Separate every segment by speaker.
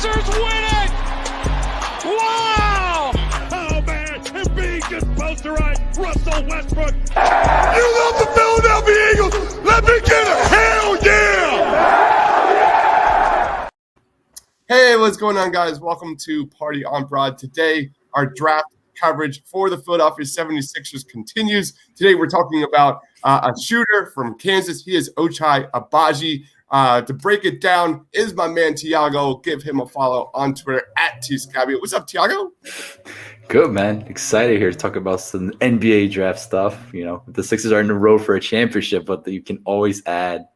Speaker 1: Sixers win it! Wow!
Speaker 2: Oh, man, Embiid just posterized Russell Westbrook.
Speaker 3: You love the Philadelphia Eagles! Let me get a hell yeah!
Speaker 4: Hey, what's going on, guys? Welcome to Party on Broad. Today, our draft coverage for the Philadelphia 76ers continues. Today, we're talking about a shooter from Kansas. He is Ochai Agbaji. To break it down is my man, Tiago. Give him a follow on Twitter at TScabby. What's up, Tiago?
Speaker 5: Good, man. Excited here to talk about some NBA draft stuff. You know, the Sixers are in the road for a championship, but you can always add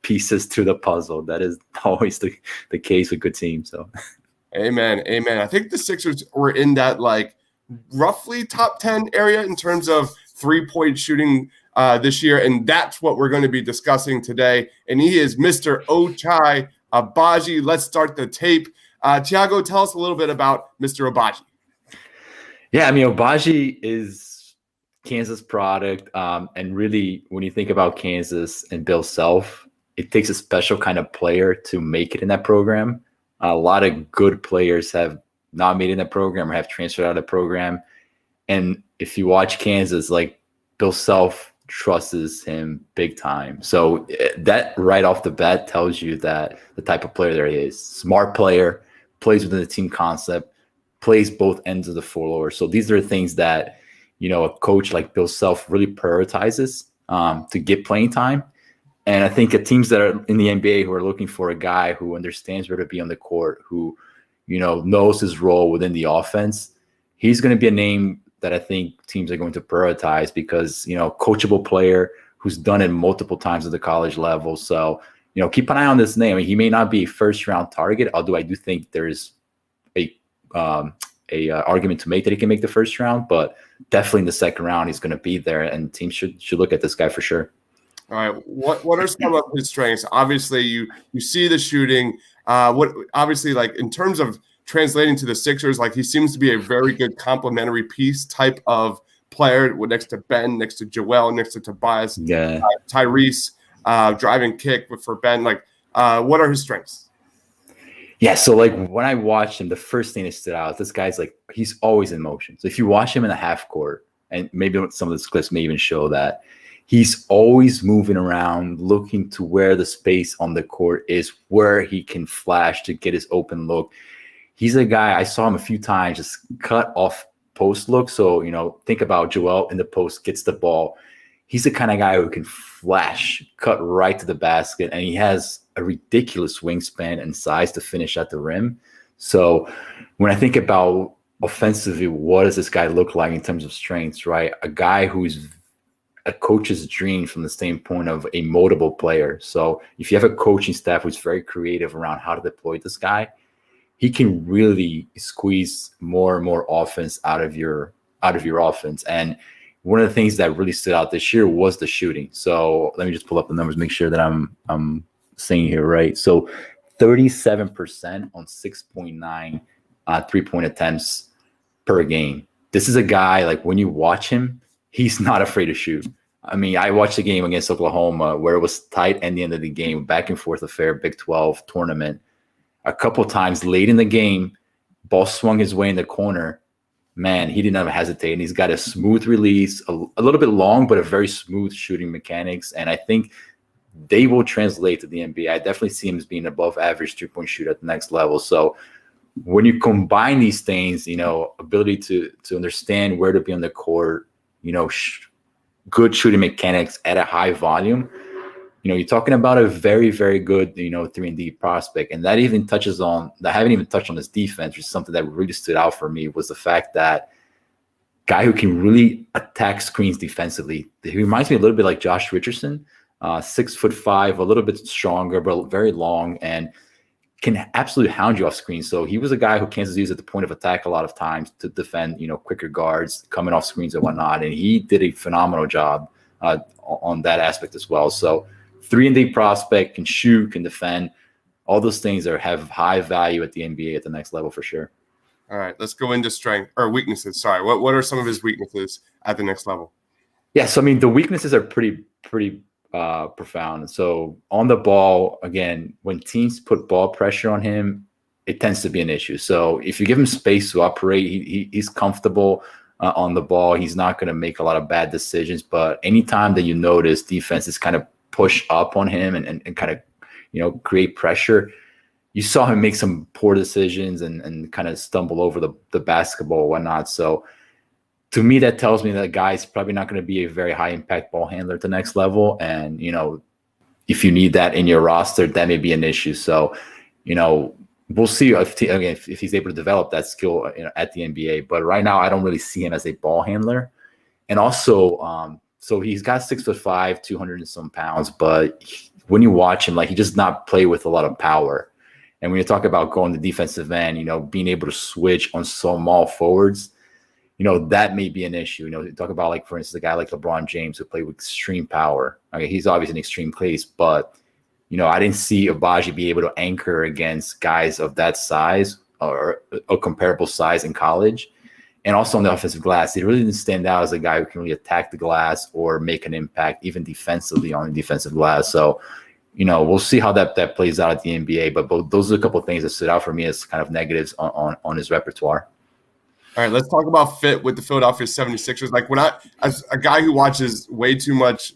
Speaker 5: pieces to the puzzle. That is always the case with good teams. So,
Speaker 4: Amen. I think the Sixers were in that, roughly top 10 area in terms of three-point shooting this year, and that's what we're going to be discussing today. And he is Mr. Ochai Agbaji. Let's start the tape. Tiago, tell us a little bit about Mr. Agbaji.
Speaker 5: Yeah, I mean, Agbaji is Kansas product, and really, when you think about Kansas and Bill Self, it takes a special kind of player to make it in that program. A lot of good players have not made it in that program or have transferred out of the program. And if you watch Kansas, Bill Self trusts him big time. So that right off the bat tells you that the type of player there he is. Smart player, plays within the team concept, plays both ends of the floor. So these are things that, a coach like Bill Self really prioritizes to get playing time. And I think teams that are in the NBA who are looking for a guy who understands where to be on the court, who, knows his role within the offense, he's going to be a name that I think teams are going to prioritize because, coachable player who's done it multiple times at the college level. So, keep an eye on this name. I mean, he may not be a first-round target, although I do think there's a argument to make that he can make the first round, but definitely in the second round, he's going to be there, and teams should look at this guy for sure.
Speaker 4: All right. What are some of his strengths? Obviously, you see the shooting. In terms of translating to the Sixers, he seems to be a very good complementary piece type of player next to Ben, next to Joel, next to Tobias, Tyrese, driving kick for Ben. What are his strengths?
Speaker 5: Yeah, so when I watched him, the first thing that stood out, this guy's he's always in motion. So if you watch him in the half court, and maybe some of the clips may even show that, he's always moving around, looking to where the space on the court is, where he can flash to get his open look. He's a guy, I saw him a few times, just cut off post look. So, think about Joel in the post, gets the ball. He's the kind of guy who can flash, cut right to the basket, and he has a ridiculous wingspan and size to finish at the rim. So when I think about offensively, what does this guy look like in terms of strengths, right? A guy who's a coach's dream from the standpoint of a moldable player. So if you have a coaching staff who's very creative around how to deploy this guy, he can really squeeze more and more offense out of your offense. And one of the things that really stood out this year was the shooting. So let me just pull up the numbers, make sure that I'm saying here right. So 37% on 6.9 3-point attempts per game. This is a guy, when you watch him, he's not afraid to shoot. I mean, I watched the game against Oklahoma where it was tight at the end of the game, back and forth affair, Big 12 tournament. A couple times late in the game, ball swung his way in the corner. Man, he didn't hesitate. And he's got a smooth release, a little bit long, but a very smooth shooting mechanics. And I think they will translate to the NBA. I definitely see him as being above average 3-point shooter at the next level. So when you combine these things, ability to understand where to be on the court, good shooting mechanics at a high volume, you're talking about a very, very good, 3-and-D prospect. And that even touches on, I haven't even touched on his defense, which is something that really stood out for me, was the fact that guy who can really attack screens defensively. He reminds me a little bit like Josh Richardson, 6'5", a little bit stronger, but very long, and can absolutely hound you off screen. So he was a guy who Kansas used at the point of attack a lot of times to defend, quicker guards coming off screens and whatnot. And he did a phenomenal job on that aspect as well. So 3-and-D prospect, can shoot, can defend. All those things have high value at the NBA at the next level for sure.
Speaker 4: All right, let's go into strength or weaknesses. Sorry, what are some of his weaknesses at the next level?
Speaker 5: Yeah, so I mean, the weaknesses are pretty profound. So on the ball, again, when teams put ball pressure on him, it tends to be an issue. So if you give him space to operate, he's comfortable on the ball. He's not going to make a lot of bad decisions. But anytime that you notice defenses kind of push up on him and kind of, create pressure, you saw him make some poor decisions and kind of stumble over the basketball or whatnot. So to me, that tells me that guy's probably not going to be a very high impact ball handler at the next level. And, if you need that in your roster, that may be an issue. So, we'll see if he's able to develop that skill at the NBA. But right now, I don't really see him as a ball handler. And also, so he's got 6'5", 200 and some pounds. But when you watch him, he does not play with a lot of power. And when you talk about going to defensive end, being able to switch on small forwards, that may be an issue. You talk about, for instance, a guy like LeBron James who played with extreme power. Okay, he's obviously an extreme case, but I didn't see Agbaji be able to anchor against guys of that size or a comparable size in college. And also on the offensive glass, he really didn't stand out as a guy who can really attack the glass or make an impact, even defensively on the defensive glass. So, we'll see how that plays out at the NBA. But those are a couple of things that stood out for me as kind of negatives on his repertoire.
Speaker 4: All right, let's talk about fit with the Philadelphia 76ers. As a guy who watches way too much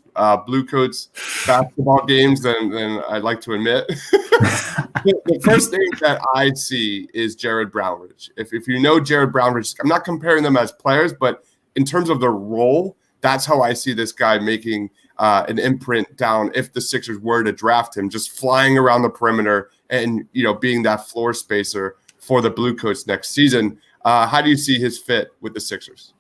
Speaker 4: Blue Coats basketball games than I'd like to admit, the first thing that I see is Jared Brownridge. If you know Jared Brownridge, I'm not comparing them as players, but in terms of their role, that's how I see this guy making an imprint down if the Sixers were to draft him, just flying around the perimeter and being that floor spacer for the Blue Coats next season. How do you see his fit with the Sixers?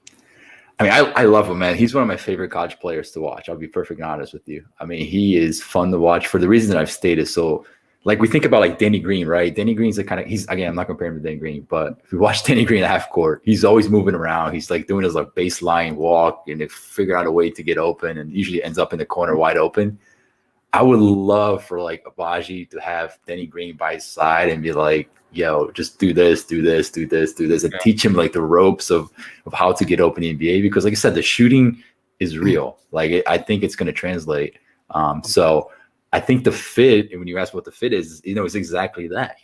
Speaker 5: I mean, I love him, man. He's one of my favorite college players to watch. I'll be perfectly honest with you. I mean, he is fun to watch for the reason that I've stated. So, we think about Danny Green, right? Danny Green's I'm not comparing him to Danny Green, but if you watch Danny Green at half court, he's always moving around. He's doing his baseline walk and they figure out a way to get open and usually ends up in the corner wide open. I would love for Agbaji to have Danny Green by his side and be yo, just do this, and teach him the ropes of how to get open in the NBA. Because like I said, the shooting is real. I think it's going to translate. So I think the fit, and when you ask what the fit is, it's exactly that.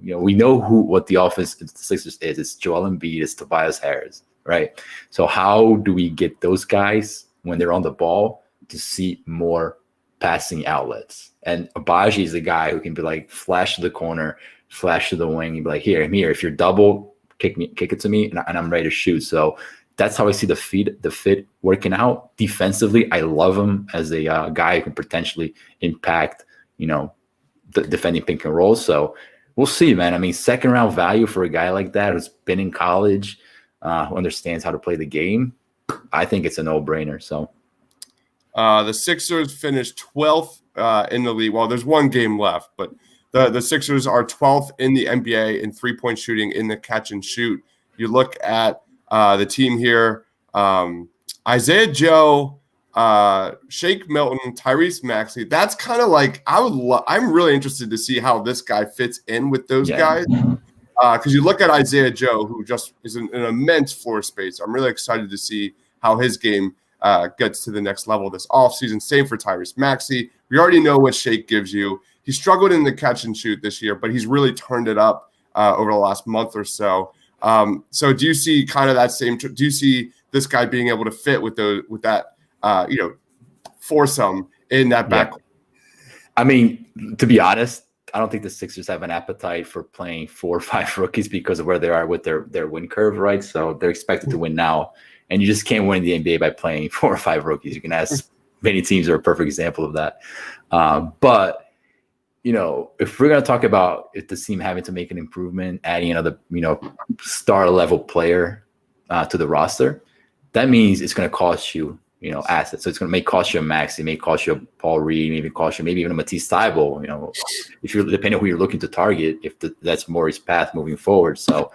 Speaker 5: We know what the offense of the Sixers is. It's Joel Embiid, it's Tobias Harris, right? So how do we get those guys when they're on the ball to see more passing outlets? And Agbaji is a guy who can be flash to the corner, flash to the wing. You'd be here, I'm here. If you're double, kick it to me, and I'm ready to shoot. So that's how I see the fit working out. Defensively, I love him as a guy who can potentially impact, the defending pick and roll. So we'll see, man. I mean, second round value for a guy like that who's been in college, who understands how to play the game. I think it's a no-brainer. So
Speaker 4: the Sixers finished 12th in the league. Well, there's one game left, but the Sixers are 12th in the NBA in three-point shooting in the catch and shoot. You look at the team here, Isaiah Joe, Shake Milton, Tyrese Maxey. That's kind of I'm really interested to see how this guy fits in with those guys. Because you look at Isaiah Joe, who just is an immense floor spacer. I'm really excited to see how his game gets to the next level this offseason. Same for Tyrese Maxey. We already know what Shake gives you. He struggled in the catch and shoot this year, but he's really turned it up over the last month or so. So do you see kind of that same? Do you see this guy being able to fit with that foursome in that backcourt?
Speaker 5: I mean, to be honest, I don't think the Sixers have an appetite for playing 4 or 5 rookies because of where they are with their win curve, right? So they're expected to win now, and you just can't win in the NBA by playing 4 or 5 rookies. You can ask many teams are a perfect example of that, but. If we're going to talk about if the team having to make an improvement, adding another, star level player to the roster, that means it's going to cost you, assets. So it's going to cost you a Max, it may cost you a Paul Reed, maybe cost you maybe even a Matisse Thybulle, if you're depending on who you're looking to target, if that's more his path moving forward. So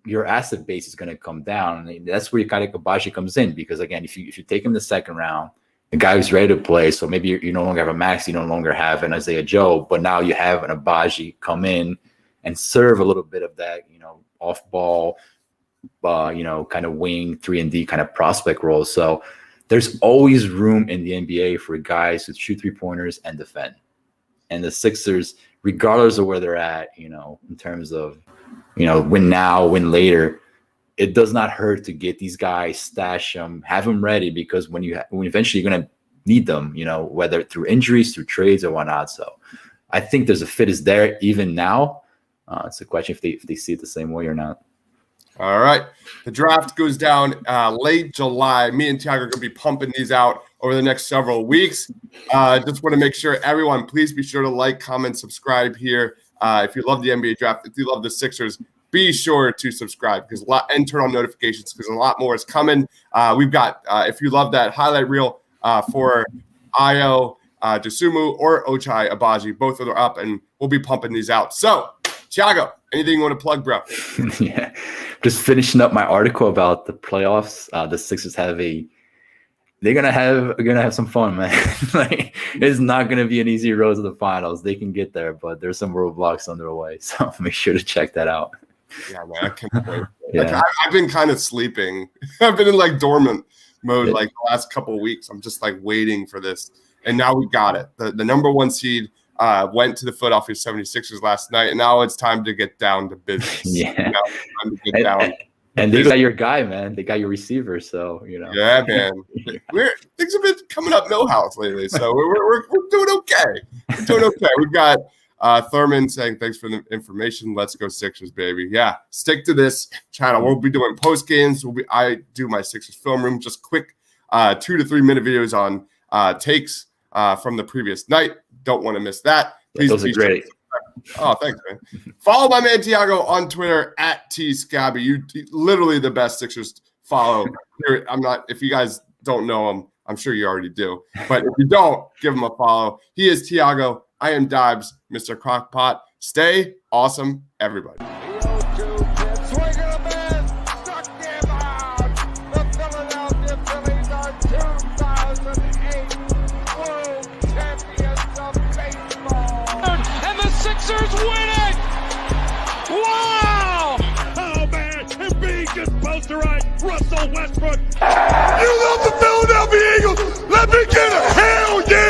Speaker 5: your asset base is going to come down. And that's where Agbaji comes in, because again, if you take him the second round, the guy who's ready to play. So maybe you no longer have a Max, you no longer have an Isaiah Joe, but now you have an Agbaji come in and serve a little bit of that, off ball, kind of wing 3-and-D kind of prospect role. So there's always room in the NBA for guys who shoot 3-pointers and defend. And the Sixers regardless of where they're at, in terms of, win now, win later, it does not hurt to get these guys, stash them, have them ready, because when eventually you're going to need them, whether through injuries, through trades or whatnot. So I think there's a fit is there even now. It's a question if they see it the same way or not.
Speaker 4: All right. The draft goes down late July. Me and Tiago are going to be pumping these out over the next several weeks. Just want to make sure everyone, please be sure to like, comment, subscribe here. If you love the NBA draft, if you love the Sixers, be sure to subscribe and turn on notifications because a lot more is coming. We've got, if you love that highlight reel for Ayo Dosunmu or Ochai Agbaji, both of them are up, and we'll be pumping these out. So, Tiago, anything you want to plug, bro?
Speaker 5: Yeah. Just finishing up my article about the playoffs. The Sixers they're gonna have some fun, man. Like, it's not gonna be an easy road to the finals. They can get there, but there's some roadblocks on their way. So make sure to check that out.
Speaker 4: Yeah, man, I can't wait. Yeah. I've been kind of sleeping. I've been in like dormant mode like the last couple of weeks. I'm just like waiting for this, and now we got it. The number one seed went to the Philadelphia 76ers last night, and now it's time to get down to business.
Speaker 5: Yeah.
Speaker 4: Now it's time to get down.
Speaker 5: And they got your guy, man. They got your receiver, so
Speaker 4: Yeah, man. Things have been coming up Millhouse lately, so we're doing okay. We're doing okay. We've got Thurman saying thanks for the information. Let's go Sixers, baby. Yeah, stick to this channel. We'll be doing post games. I do my Sixers film room, just quick 2 to 3 minute videos on takes from the previous night. Don't want to miss that. Please,
Speaker 5: those are great.
Speaker 4: Oh, thanks, man. Follow my man Tiago on Twitter at @tscabby. You literally the best Sixers follow. If you guys don't know him, I'm sure you already do. But if you don't, give him a follow. He is Tiago. I am Dibes, Mr. Crockpot. Stay awesome, everybody.
Speaker 2: Sixers win it! Wow! Oh, man, and being just posterized Russell Westbrook.
Speaker 3: You love the Philadelphia Eagles. Let me get a